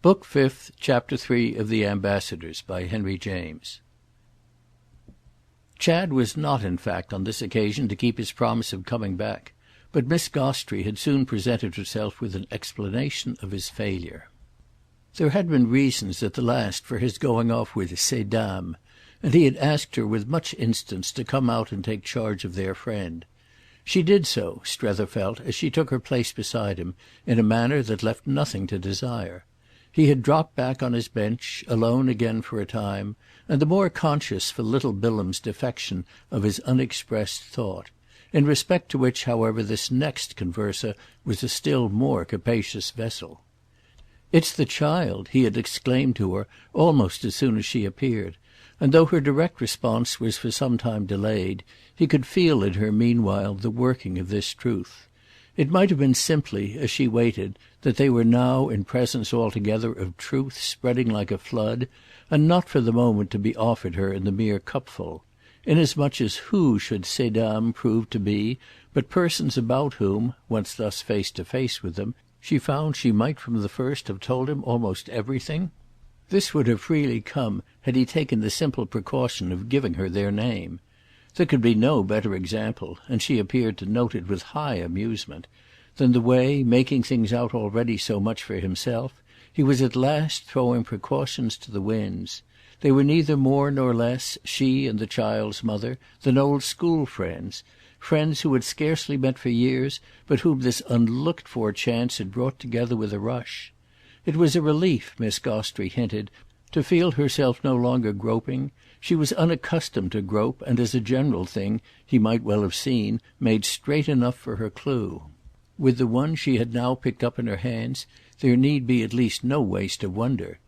Book Fifth, Chapter 3 of The Ambassadors, by Henry James. Chad was not in fact on this occasion to keep his promise of coming back, but Miss Gostrey had soon presented herself with an explanation of his failure. There had been reasons at the last for his going off with ces dames, and he had asked her with much instance to come out and take charge of their friend. She did so, Strether felt, as she took her place beside him, in a manner that left nothing to desire. He had dropped back on his bench, alone again for a time, and the more conscious for little Bilham's defection of his unexpressed thought, in respect to which, however, this next converser was a still more capacious vessel. "It's the child," he had exclaimed to her almost as soon as she appeared, and though her direct response was for some time delayed, he could feel in her meanwhile the working of this truth. It might have been simply, as she waited, that they were now in presence altogether of truth spreading like a flood, and not for the moment to be offered her in the mere cupful; inasmuch as who should ces dames prove to be but persons about whom, once thus face to face with them, she found she might from the first have told him almost everything? This would have freely come had he taken the simple precaution of giving her their name. There could be no better example, and she appeared to note it with high amusement, than the way, making things out already so much for himself, he was at last throwing precautions to the winds. They were neither more nor less, she and the child's mother, than old school friends, friends who had scarcely met for years, but whom this unlooked-for chance had brought together with a rush. It was a relief, Miss Gostrey hinted, to feel herself no longer groping. She was unaccustomed to grope and, as a general thing, he might well have seen, made straight enough for her clue. With the one she had now picked up in her hands there need be at least no waste of wonder.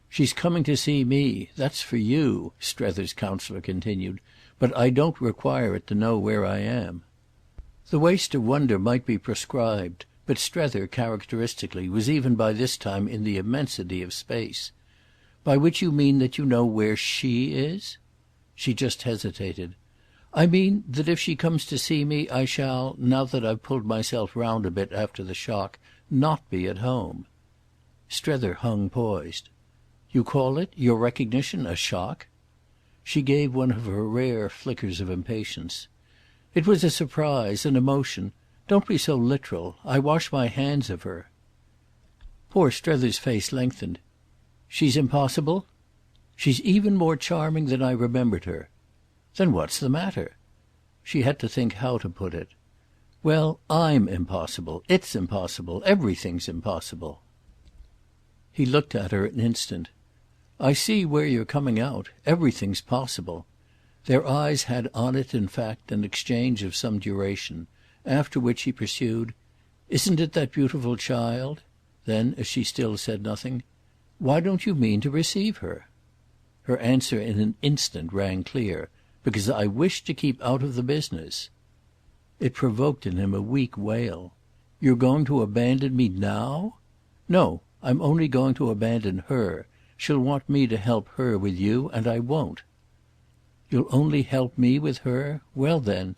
"She's coming to see me. That's for you," Strether's counsellor continued, "but I don't require it to know where I am." The waste of wonder might be proscribed, but Strether, characteristically, was even by this time in the immensity of space. "By which you mean that you know where she is?" She just hesitated. "I mean that if she comes to see me I shall, now that I've pulled myself round a bit after the shock, not be at home." Strether hung poised. "You call it, your recognition, a shock?" She gave one of her rare flickers of impatience. "It was a surprise, an emotion. Don't be so literal. I wash my hands of her." Poor Strether's face lengthened. "She's impossible?" "She's even more charming than I remembered her." "Then what's the matter?" She had to think how to put it. "Well, I'm impossible. It's impossible. Everything's impossible." He looked at her an instant. "I see where you're coming out. Everything's possible." Their eyes had on it in fact an exchange of some duration; after which he pursued: "Isn't it that beautiful child?" Then as she still said nothing: "Why don't you mean to receive her?" Her answer in an instant rang clear: "Because I wish to keep out of the business." It provoked in him a weak wail. "You're going to abandon me now?" "No, I'm only going to abandon her. She'll want me to help her with you, and I won't." "You'll only help me with her? Well then—"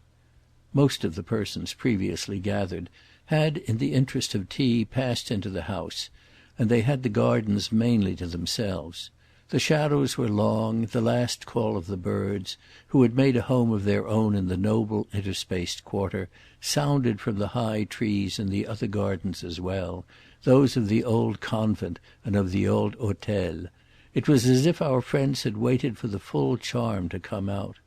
Most of the persons previously gathered had, in the interest of tea, passed into the house, and they had the gardens mainly to themselves. The shadows were long, the last call of the birds, who had made a home of their own in the noble interspaced quarter, sounded from the high trees in the other gardens as well, those of the old convent and of the old hôtel. It was as if our friends had waited for the full charm to come out.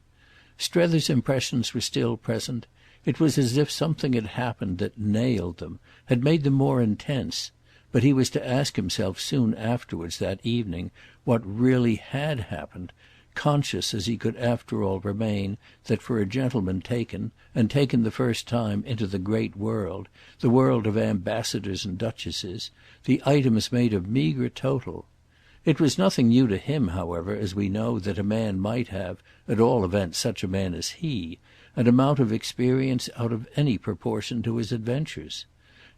Strether's impressions were still present. It was as if something had happened that nailed them, had made them more intense; but he was to ask himself soon afterwards, that evening, what really had happened, conscious as he could after all remain that for a gentleman taken, and taken the first time, into the great world, the world of ambassadors and duchesses, the items made a meagre total. It was nothing new to him, however, as we know, that a man might have, at all events such a man as he, an amount of experience out of any proportion to his adventures;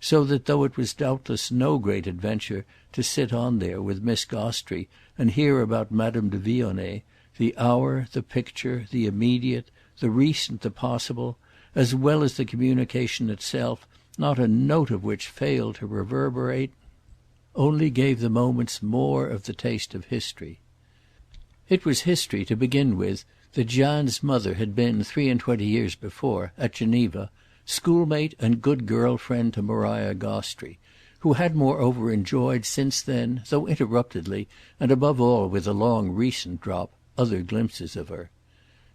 so that though it was doubtless no great adventure to sit on there with Miss Gostrey and hear about Madame de Vionnet, the hour, the picture, the immediate, the recent, the possible, as well as the communication itself, not a note of which failed to reverberate. only gave the moments more of the taste of history. It was history, to begin with, that Jeanne's mother had been, 23 years before, at Geneva, schoolmate and good girl-friend to Maria Gostrey, who had moreover enjoyed since then, though interruptedly, and above all with a long recent drop, other glimpses of her.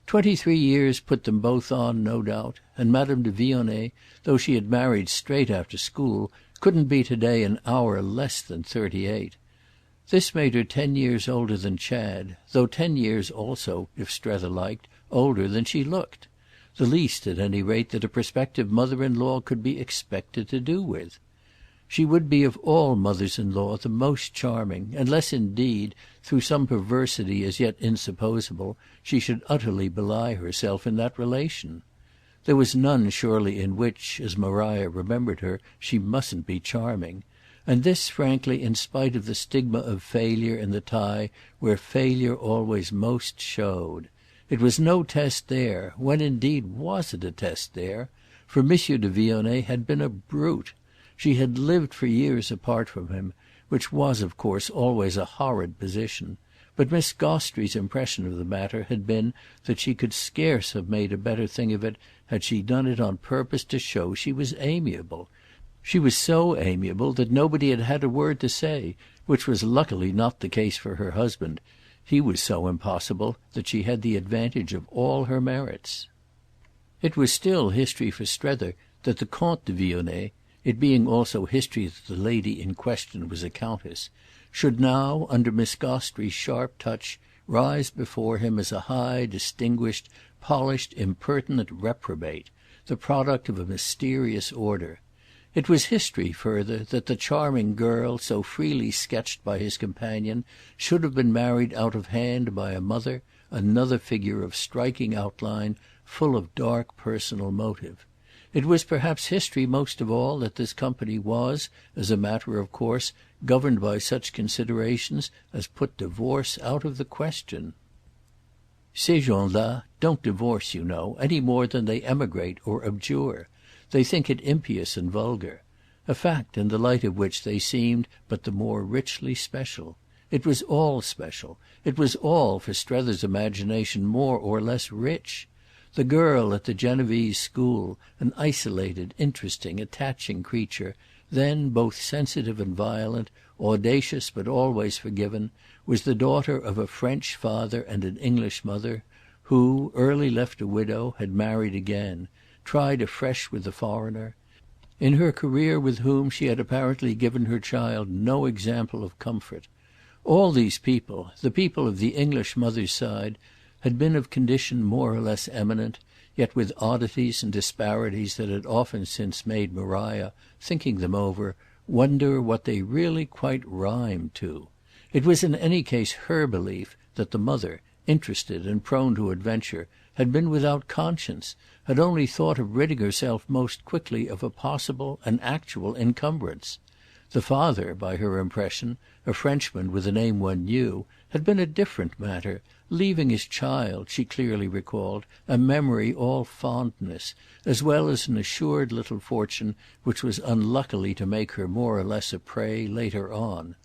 23 years put them both on, no doubt, and Madame de Vionnet, though she had married straight after school, couldn't be to-day an hour less than 38. This made her 10 years older than Chad, though 10 years also, if Strether liked, older than she looked; the least, at any rate, that a prospective mother-in-law could be expected to do with. She would be of all mothers-in-law the most charming, unless indeed, through some perversity as yet insupposable, she should utterly belie herself in that relation. There was none surely in which, as Maria remembered her, she mustn't be charming; and this frankly in spite of the stigma of failure in the tie where failure always most showed. It was no test there; when indeed was it a test there? For Monsieur de Vionnet had been a brute. She had lived for years apart from him, which was of course always a horrid position; but Miss Gostrey's impression of the matter had been that she could scarce have made a better thing of it had she done it on purpose to show she was amiable. She was so amiable that nobody had had a word to say, which was luckily not the case for her husband. He was so impossible that she had the advantage of all her merits. It was still history for Strether that the Comte de Vionnet, it being also history that the lady in question was a countess, should now, under Miss Gostrey's sharp touch, rise before him as a high, distinguished, polished, impertinent reprobate, the product of a mysterious order. It was history, further, that the charming girl so freely sketched by his companion should have been married out of hand by a mother, another figure of striking outline, full of dark personal motive. It was perhaps history most of all that this company was, as a matter of course, governed by such considerations as put divorce out of the question. Ces gens-là don't divorce, you know, any more than they emigrate or abjure. They think it impious and vulgar; a fact in the light of which they seemed but the more richly special. It was all special; it was all, for Strether's imagination, more or less rich. The girl at the Genevese school, an isolated, interesting, attaching creature, then both sensitive and violent, audacious but always forgiven, was the daughter of a French father and an English mother, who, early left a widow, had married again, tried afresh with the foreigner, in her career with whom she had apparently given her child no example of comfort. All these people, the people of the English mother's side, had been of condition more or less eminent, yet with oddities and disparities that had often since made Maria, thinking them over, wonder what they really quite rhymed to. It was in any case her belief that the mother, interested and prone to adventure, had been without conscience, had only thought of ridding herself most quickly of a possible, an actual encumbrance. The father, by her impression, a Frenchman with a name one knew, had been a different matter, leaving his child, she clearly recalled, a memory all fondness, as well as an assured little fortune which was unluckily to make her more or less a prey later on.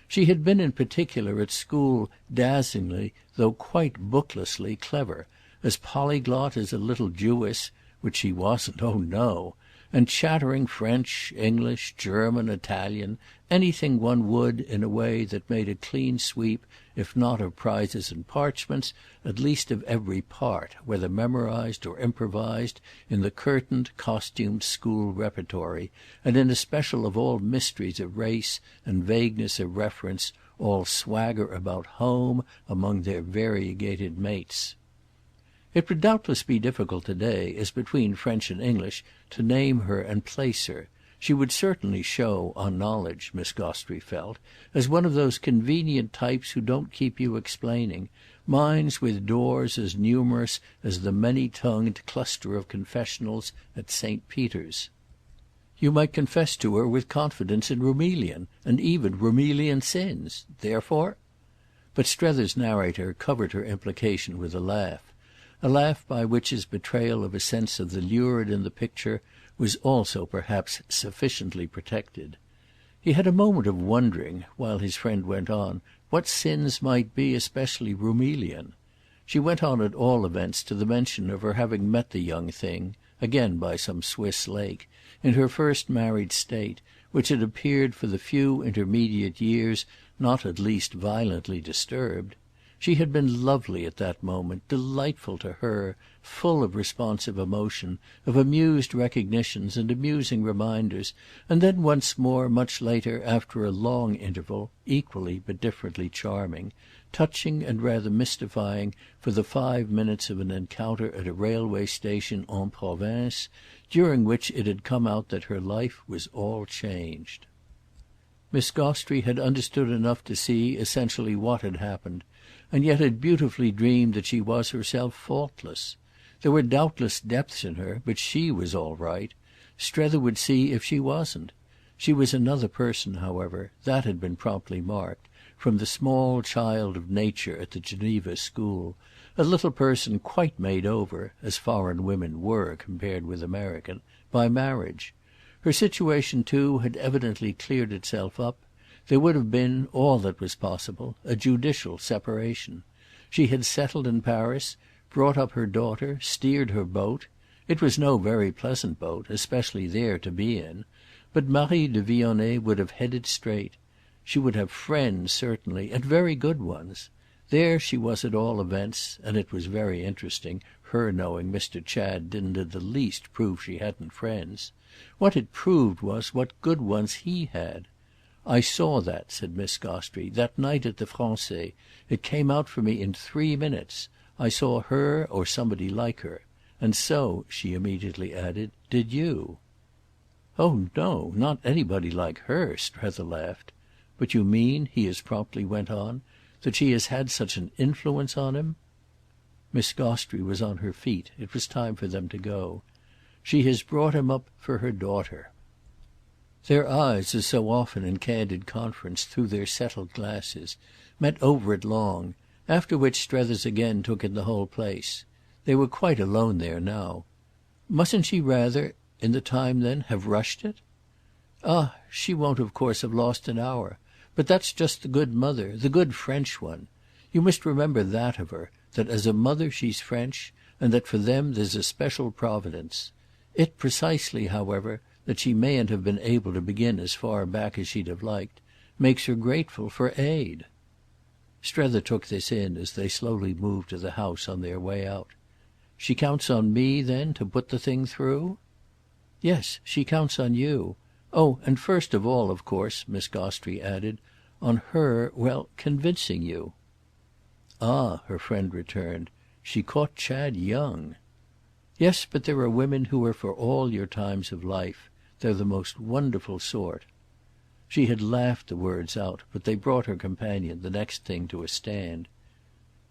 She had been in particular at school dazzlingly, though quite booklessly, clever, as polyglot as a little Jewess, which she wasn't, oh no, and chattering French, English, German, Italian, anything one would, in a way that made a clean sweep, if not of prizes and parchments, at least of every part, whether memorised or improvised, in the curtained, costumed school repertory, and in especial of all mysteries of race and vagueness of reference, all swagger about home among their variegated mates. It would doubtless be difficult to-day, as between French and English, to name her and place her. She would certainly show, on knowledge, Miss Gostrey felt, as one of those convenient types who don't keep you explaining, minds with doors as numerous as the many-tongued cluster of confessionals at St. Peter's. You might confess to her with confidence in Roumelian, and even Roumelian sins. Therefore— But Strether's narrator covered her implication with a laugh by which his betrayal of a sense of the lurid in the picture was also perhaps sufficiently protected. He had a moment of wondering, while his friend went on, what sins might be especially Roumelian. She went on at all events to the mention of her having met the young thing, again by some Swiss lake, in her first married state, which had appeared for the few intermediate years not at least violently disturbed. She had been lovely at that moment, delightful to her, full of responsive emotion, of amused recognitions and amusing reminders, and then once more, much later, after a long interval, equally but differently charming, touching and rather mystifying for the 5 minutes of an encounter at a railway station en province, during which it had come out that her life was all changed. Miss Gostrey had understood enough to see essentially what had happened, and yet had beautifully dreamed that she was herself faultless. There were doubtless depths in her, but she was all right. Strether would see if she wasn't. She was another person, however, that had been promptly marked, from the small child of nature at the Geneva school, a little person quite made over, as foreign women were compared with American, by marriage. Her situation too had evidently cleared itself up. There would have been, all that was possible, a judicial separation. She had settled in Paris, brought up her daughter, steered her boat. It was no very pleasant boat, especially there, to be in. But Marie de Vionnet would have headed straight. She would have friends, certainly, and very good ones. There she was at all events, and it was very interesting, her knowing Mr. Chad didn't in the least prove she hadn't friends. What it proved was what good ones he had. "I saw that," said Miss Gostrey, "that night at the Français. It came out for me in 3 minutes. I saw her or somebody like her. And so," she immediately added, "did you." "Oh no, not anybody like her," Strether laughed. "But you mean," he as promptly went on, "that she has had such an influence on him?" Miss Gostrey was on her feet. It was time for them to go. "She has brought him up for her daughter." Their eyes, as so often in candid conference, through their settled glasses, met over it long; after which Strether's again took in the whole place. They were quite alone there now. "Mustn't she rather, in the time then, have rushed it?" "Ah she won't of course have lost an hour. But that's just the good mother, the good French one. You must remember that of her, that as a mother she's French, and that for them there's a special providence. It precisely, however, that she mayn't have been able to begin as far back as she'd have liked, makes her grateful for aid." Strether took this in as they slowly moved to the house on their way out. "She counts on me then to put the thing through?" "Yes, she counts on you. Oh, and first of all, of course," Miss Gostrey added, "on her, well, convincing you." "Ah," her friend returned, "she caught Chad young." "Yes, but there are women who are for all your times of life. They're the most wonderful sort." She had laughed the words out, but they brought her companion, the next thing, to a stand.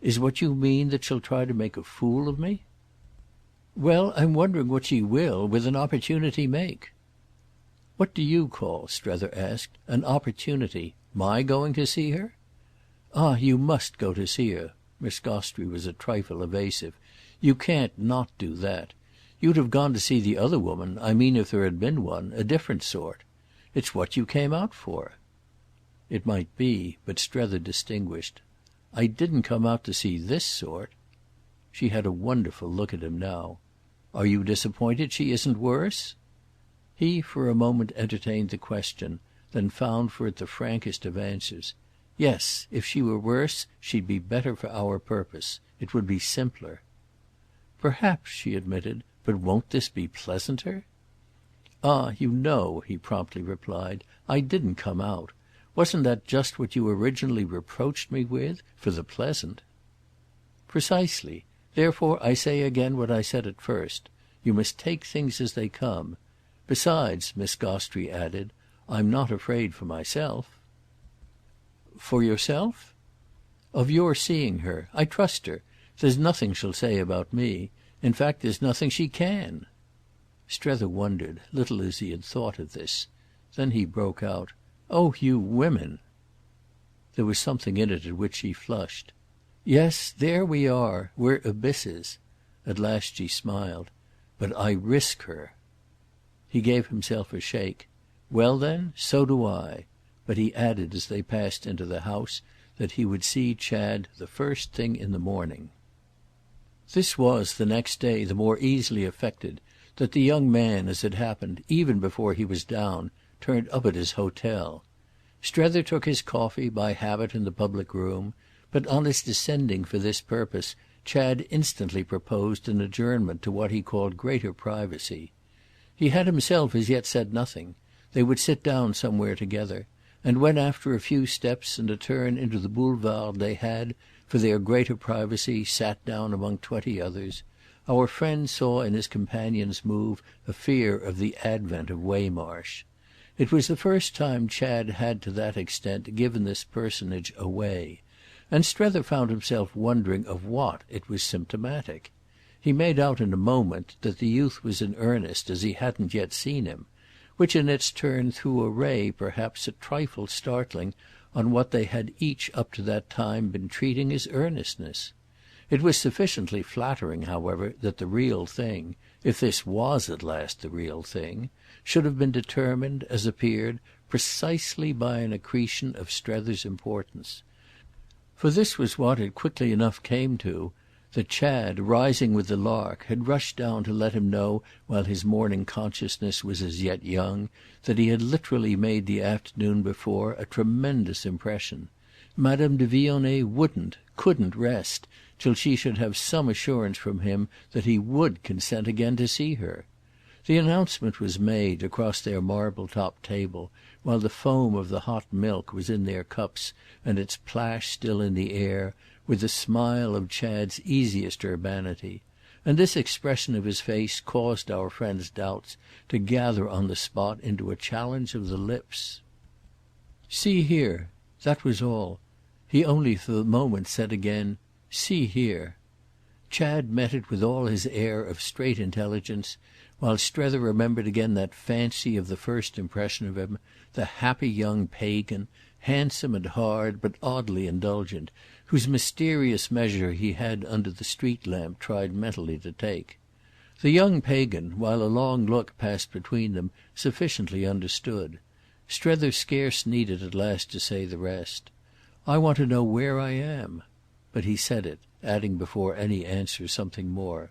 "Is what you mean that she'll try to make a fool of me?" "Well, I'm wondering what she will, with an opportunity, make." "What do you call," Strether asked, "an opportunity? My going to see her?" "Ah you must go to see her." Miss Gostrey was a trifle evasive. "You can't not do that. You'd have gone to see the other woman, I mean if there had been one, a different sort. It's what you came out for." It might be, but Strether distinguished. "I didn't come out to see this sort." She had a wonderful look at him now. "Are you disappointed she isn't worse?" He for a moment entertained the question, then found for it the frankest of answers. "Yes, if she were worse she'd be better for our purpose. It would be simpler." "Perhaps," she admitted. "But won't this be pleasanter?" "Ah you know," he promptly replied, "I didn't come out. Wasn't that just what you originally reproached me with? For the pleasant." "Precisely. Therefore I say again what I said at first. You must take things as they come. Besides," Miss Gostrey added, "I'm not afraid for myself." "For yourself?" "Of your seeing her. I trust her. There's nothing she'll say about me. In fact there's nothing she can." Strether wondered, little as he had thought of this. Then he broke out, "Oh you women!" There was something in it at which she flushed. "Yes, there we are. We're abysses." At last she smiled. "But I risk her." He gave himself a shake. "Well then, so do I." But he added as they passed into the house that he would see Chad the first thing in the morning. This was the next day the more easily effected that the young man, as it happened, even before he was down, turned up at his hotel. Strether took his coffee by habit in the public room, but on his descending for this purpose Chad instantly proposed an adjournment to what he called greater privacy. He had himself as yet said nothing. They would sit down somewhere together, and when after a few steps and a turn into the boulevard they had, for their greater privacy, sat down among 20 others, our friend saw in his companion's move a fear of the advent of Waymarsh. It was the first time Chad had to that extent given this personage away, and Strether found himself wondering of what it was symptomatic. He made out in a moment that the youth was in earnest as he hadn't yet seen him, which in its turn threw a ray perhaps a trifle startling on what they had each up to that time been treating as earnestness. It was sufficiently flattering, however, that the real thing, if this was at last the real thing, should have been determined, as appeared, precisely by an accretion of Strether's importance. For this was what it quickly enough came to, that Chad, rising with the lark, had rushed down to let him know while his morning consciousness was as yet young that he had literally made the afternoon before a tremendous impression. Madame de Vionnet couldn't rest till she should have some assurance from him that he would consent again to see her. The announcement was made, across their marble-topped table, while the foam of the hot milk was in their cups and its plash still in the air, with the smile of Chad's easiest urbanity, and this expression of his face caused our friend's doubts to gather on the spot into a challenge of the lips. "See here." That was all. He only for the moment said again, "See here." Chad met it with all his air of straight intelligence, while Strether remembered again that fancy of the first impression of him, the happy young pagan, handsome and hard but oddly indulgent, whose mysterious measure he had under the street lamp tried mentally to take. The young pagan, while a long look passed between them, sufficiently understood. Strether scarce needed at last to say the rest. "I want to know where I am." But he said it, adding before any answer something more.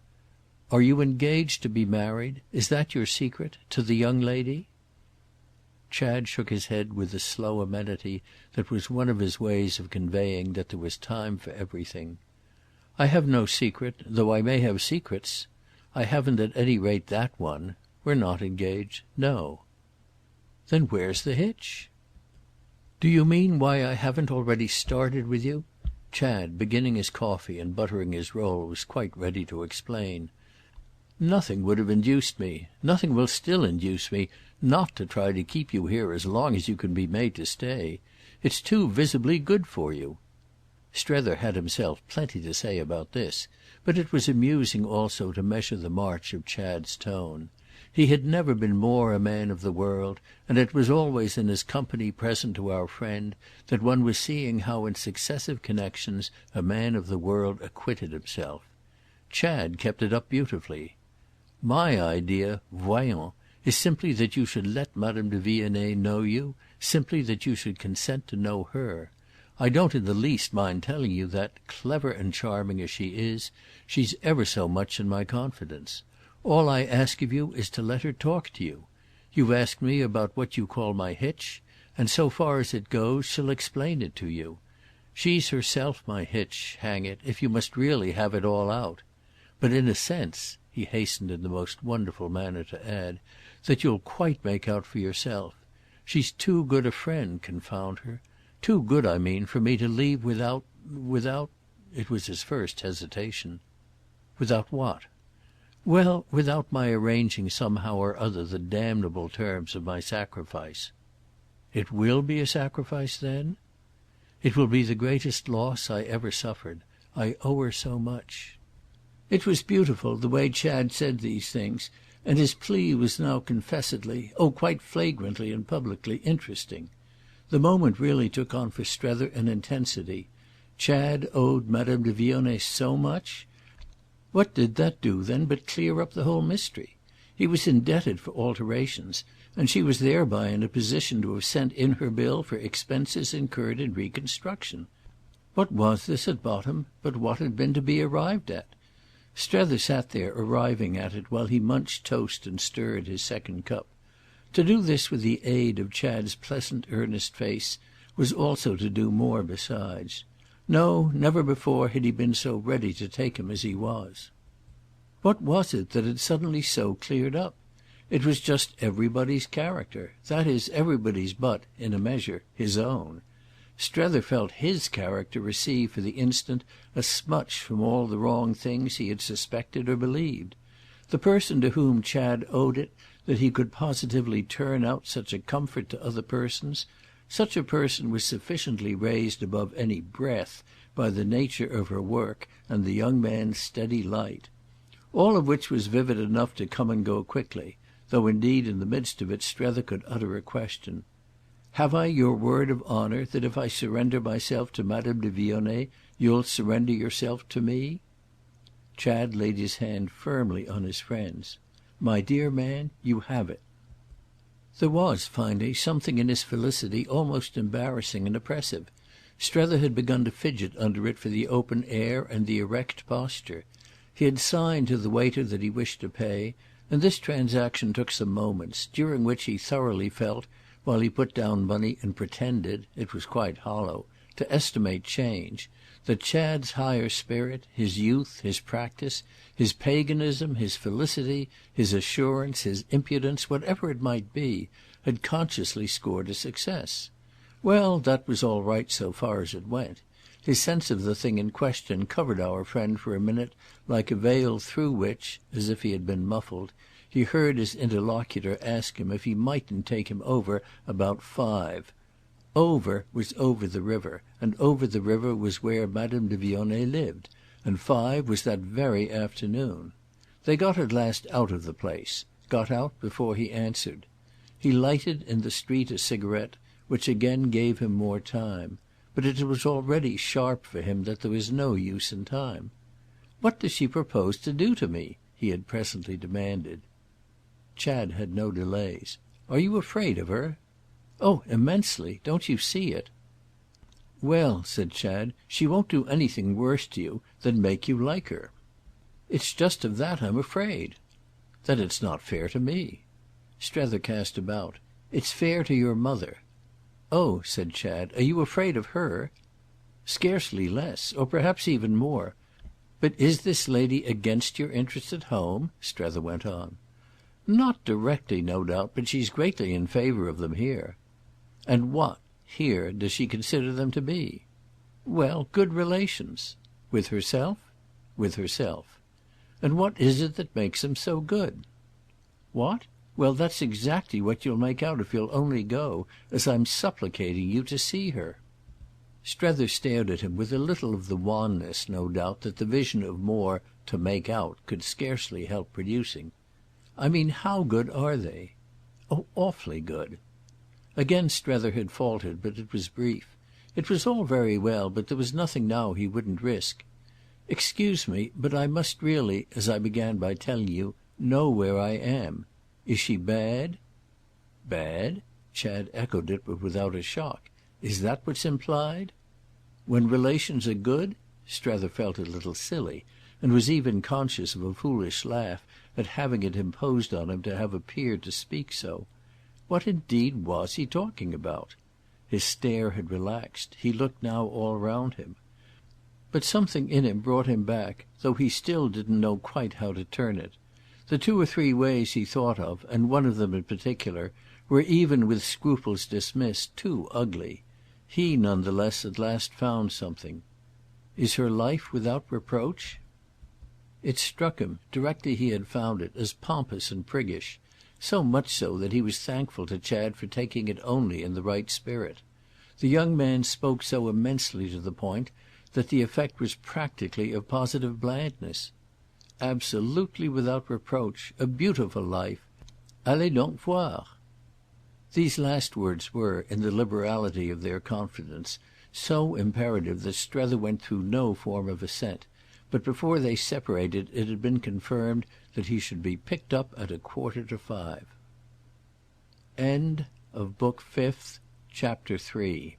"Are you engaged to be married? Is that your secret? To the young lady?" Chad shook his head with the slow amenity that was one of his ways of conveying that there was time for everything. "I have no secret, though I may have secrets. I haven't at any rate that one. We're not engaged. No." "Then where's the hitch?" "Do you mean why I haven't already started with you?" Chad, beginning his coffee and buttering his roll, was quite ready to explain. "Nothing would have induced me, nothing will still induce me, not to try to keep you here as long as you can be made to stay. It's too visibly good for you." Strether had himself plenty to say about this, but it was amusing also to measure the march of Chad's tone. He had never been more a man of the world, and it was always in his company present to our friend that one was seeing how in successive connections a man of the world acquitted himself. Chad kept it up beautifully. "My idea, voyons, is simply that you should let Madame de Vionnet know you, simply that you should consent to know her. I don't in the least mind telling you that, clever and charming as she is, she's ever so much in my confidence. All I ask of you is to let her talk to you. You've asked me about what you call my hitch, and so far as it goes she'll explain it to you. She's herself my hitch, hang it, if you must really have it all out. But in a sense," he hastened in the most wonderful manner to add, "that you'll quite make out for yourself. She's too good a friend, confound her. Too good, I mean, for me to leave without— It was his first hesitation. "Without what?" "Well, without my arranging somehow or other the damnable terms of my sacrifice." "It will be a sacrifice then?" "It will be the greatest loss I ever suffered. I owe her so much." It was beautiful, the way Chad said these things, and his plea was now confessedly, quite flagrantly and publicly, interesting. The moment really took on for Strether an intensity. Chad owed Madame de Vionnet so much? What did that do then but clear up the whole mystery? He was indebted for alterations, and she was thereby in a position to have sent in her bill for expenses incurred in reconstruction. What was this at bottom but what had been to be arrived at? Strether sat there arriving at it while he munched toast and stirred his second cup. To do this with the aid of Chad's pleasant earnest face was also to do more besides. No, never before had he been so ready to take him as he was. What was it that had suddenly so cleared up? It was just everybody's character, that is everybody's but, in a measure, his own. Strether felt his character receive for the instant a smutch from all the wrong things he had suspected or believed. The person to whom Chad owed it that he could positively turn out such a comfort to other persons, such a person was sufficiently raised above any breath by the nature of her work and the young man's steady light. All of which was vivid enough to come and go quickly, though indeed in the midst of it Strether could utter a question. "Have I your word of honour that if I surrender myself to Madame de Vionnet you'll surrender yourself to me?" Chad laid his hand firmly on his friend's. "My dear man, you have it." There was, finally, something in his felicity almost embarrassing and oppressive. Strether had begun to fidget under it for the open air and the erect posture. He had signed to the waiter that he wished to pay, and this transaction took some moments, during which he thoroughly felt, while he put down money and pretended—it was quite hollow—to estimate change, that Chad's higher spirit, his youth, his practice, his paganism, his felicity, his assurance, his impudence, whatever it might be, had consciously scored a success. Well, that was all right so far as it went. His sense of the thing in question covered our friend for a minute like a veil through which, as if he had been muffled, he heard his interlocutor ask him if he mightn't take him over about 5. Over was over the river, and over the river was where Madame de Vionnet lived, and 5 was that very afternoon. They got at last out of the place, got out before he answered. He lighted in the street a cigarette, which again gave him more time. But it was already sharp for him that there was no use in time. "What does she propose to do to me?" he had presently demanded. Chad had no delays. "Are you afraid of her?" "Oh, immensely. Don't you see it?" "Well," said Chad, "she won't do anything worse to you than make you like her." "It's just of that I'm afraid." "Then it's not fair to me." Strether cast about. "It's fair to your mother." "Oh," said Chad, "are you afraid of her?" "Scarcely less, or perhaps even more. But is this lady against your interests at home?" Strether went on. "Not directly, no doubt, but she's greatly in favour of them here." "And what, here, does she consider them to be?" "Well, good relations." "With herself?" "With herself." "And what is it that makes them so good?" "What? Well, that's exactly what you'll make out if you'll only go, as I'm supplicating you, to see her." Strether stared at him with a little of the wanness, no doubt, that the vision of more "to make out" could scarcely help producing. "I mean how good are they?" "Oh awfully good." Again Strether had faltered, but it was brief. It was all very well, but there was nothing now he wouldn't risk. "Excuse me, but I must really, as I began by telling you, know where I am. Is she bad?" "Bad?" Chad echoed it, but without a shock. "Is that what's implied?" "When relations are good?" Strether felt a little silly, and was even conscious of a foolish laugh at having it imposed on him to have appeared to speak so. What indeed was he talking about? His stare had relaxed; he looked now all round him. But something in him brought him back, though he still didn't know quite how to turn it. The 2 or 3 ways he thought of, and one of them in particular, were even with scruples dismissed too ugly. He none the less at last found something. "Is her life without reproach?" It struck him, directly he had found it, as pompous and priggish, so much so that he was thankful to Chad for taking it only in the right spirit. The young man spoke so immensely to the point that the effect was practically of positive blandness. "Absolutely without reproach. A beautiful life. Allez donc voir." These last words were, in the liberality of their confidence, so imperative that Strether went through no form of assent, but before they separated it had been confirmed that he should be picked up at 5:15. End of Book Fifth, Chapter 3.